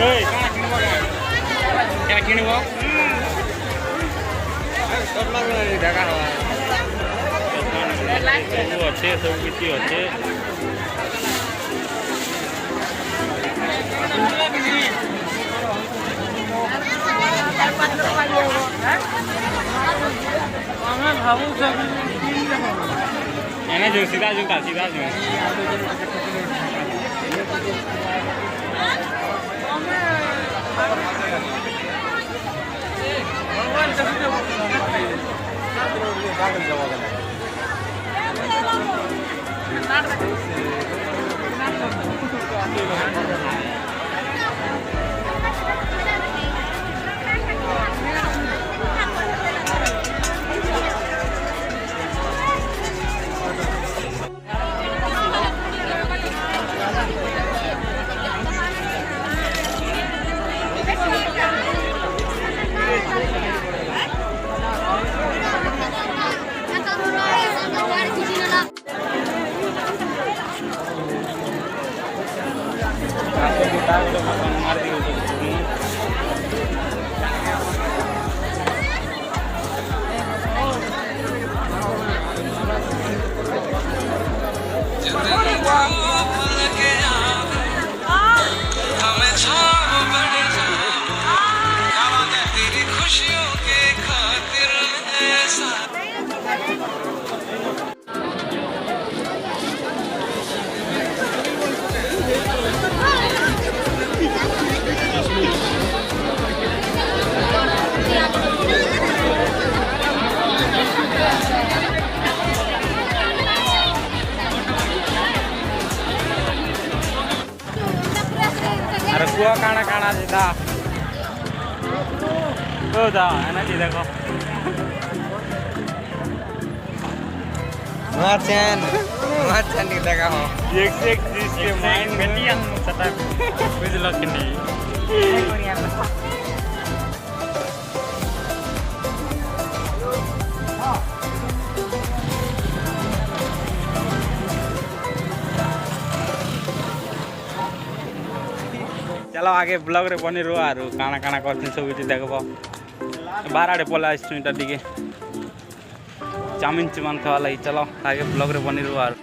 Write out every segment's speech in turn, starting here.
ओए क्या किणव सब अच्छे सब किसी अच्छे एने जो सीधा जो का सीधा जो अरे कुआ काना काना सीधा तो दा है ना जी देखो Marcen नहीं देखा हो एक से एक चीज के माइंड में नहीं हम सता कुछ लग नहीं चलो आगे ब्लॉग रे बनी रो आरो काना काना करथिन सब किछि देखबो बाहर आड़े पला आइछु इटा दिके चाउमिन चुमान खावा लागि चलो आगे ब्लॉग रे बनी रो आरो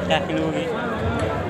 क्या किलोगी